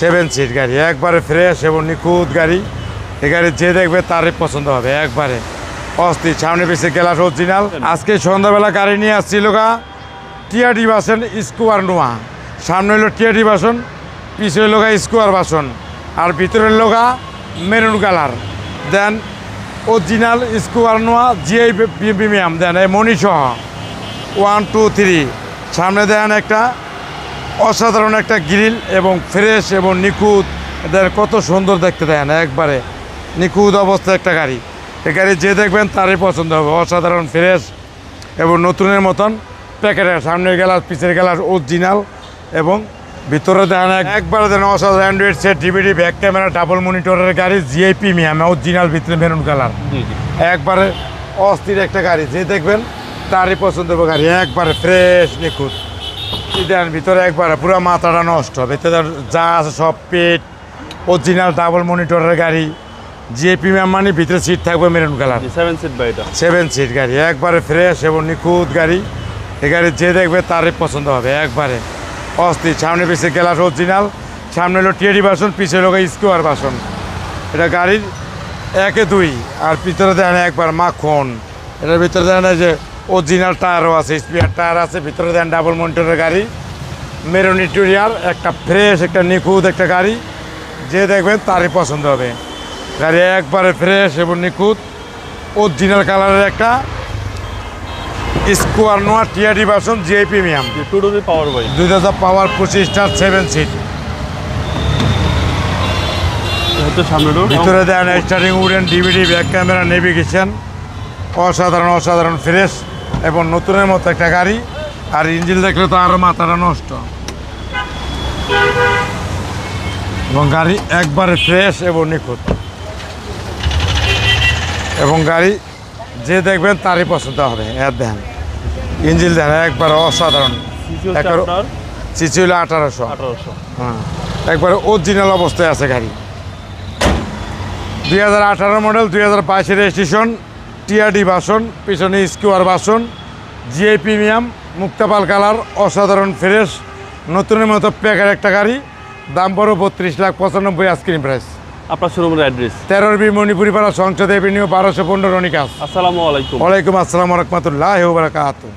7 seat গাড়ি, একবারে fresh এবং নিখুঁত গাড়ি। এই গাড়ি যে দেখবে তারই পছন্দ হবে, একবারে অস্থির। সামনে পিছিয়ে গ্লাস অরিজিনাল। আজকে সন্ধ্যাবেলা গাড়ি নিয়ে আসছিল টিআরডি বাসন স্কোয়ার নোয়া। সামনে হলো টিআরডি বাসন, পিছনে হলো স্কোয়ার বাসন, আর ভিতরের লোগা মেরুন কালার। দেন অরিজিনাল স্কোয়ার নোয়া জিআই প্রিমিয়াম দেন এই মণিসহ 1 2 3। সামনে দেন একটা অসাধারণ একটা গ্রিল এবং ফ্রেশ এবং নিখুঁত। এদের কত সুন্দর দেখতে দেন, একবারে নিখুঁত অবস্থায় একটা গাড়ি। এই গাড়ি যে দেখবেন তারই পছন্দ হবে, অসাধারণ ফ্রেশ এবং নতুনের মতন প্যাকেটের। সামনের গ্লাস পিছের গ্লাস অরিজিনাল এবং ভিতরে দেন একবারে দেন অসাধারণ android set, DVD, back camera, double মনিটরের গাড়ি, জিআই প্রিমিয়াম অরিজিনাল, ভিতরে মেরুন কালার। একবারে অস্থির একটা গাড়ি, যে দেখবেন তারই পছন্দ হবে গাড়ি, একবারে ফ্রেশ নিখুঁত। দেন ভিতরে একবারে পুরো মাথাটা নষ্ট, ভিতরে যা আছে সব পেট অরিজিনাল ডাবল মনিটরের গাড়ি, জিআই প্রিমিয়াম মানে ভিতরে সিট থাকবে মেরুন কালার। 7 সিট বা এটা 7 সিট গাড়ি, একবারে ফ্রেশ এবং নিখুঁত গাড়ি। এই গাড়ি যে দেখবে তারই পছন্দ হবে, একবারে অস্থির। সামনে পিছিয়ে গ্লাস অরিজিনাল, সামনে হলো টিআরডি বাসন, পিছিয়ে হলো স্কোয়ার বাসন। এটা গাড়ির 1 2। আর ভিতরে দেন একবার মাখন। এটার ভিতরে দেন যে অরিজিনাল টায়ারও আছে, স্পেয়ার টায়ার আছে। ভিতরে দেন ডাবল মনিটরের গাড়ি, মেরুন ইন্টেরিয়ার, একটা ফ্রেশ একটা নিখুঁত একটা গাড়ি, যে দেখবেন তারই পছন্দ হবে গাড়ি, একবারে ফ্রেশ এবং নিখুঁত অরিজিনাল কালারের একটা স্কোয়ার নোয়া টিআরডি বাসন জিআই প্রিমিয়াম। 2 পাওয়ার ভাই, 2000 পাওয়ার 25 7 সিট। হচ্ছে সামনে ডোর। ভিতরে দেন steering wooden, DVD, back camera, navigation, অসাধারণ অসাধারণ ফ্রেশ এবং নতুনের মতো একটা গাড়ি। আর ইঞ্জিন দেখলে তো আরও মাথাটা নষ্ট। এবং গাড়ি একবারে ফ্রেশ এবং নিখুঁত, এবং গাড়ি যে দেখবেন তারই পছন্দ হবে। এর দেন ইঞ্জিন দেন একবার অসাধারণ, সিসি হলো 1800। হ্যাঁ, একবারে অরিজিনাল অবস্থায় আছে গাড়ি। 2018 মডেল, 2022 রেজিস্ট্রেশন, টিআরডি বাসন, পিছনে স্কোয়ার বাসন, জিআই প্রিমিয়াম, মুক্তাপাল কালার, অসাধারণ ফ্রেশ নতুনের মতো প্যাকের একটা গাড়ি। দাম পড়ো 32,95,000 আস্কিং প্রাইস। আপনার শোরুমের অ্যাড্রেস 13B মণিপুরি পাড়া, সংসদ এভিনিউ, 1215 রনিকাস। আসসালামু আলাইকুম। ওয়ালাইকুম আসসালাম ওয়া রাহমাতুল্লাহি ওয়া বারাকাতুহু।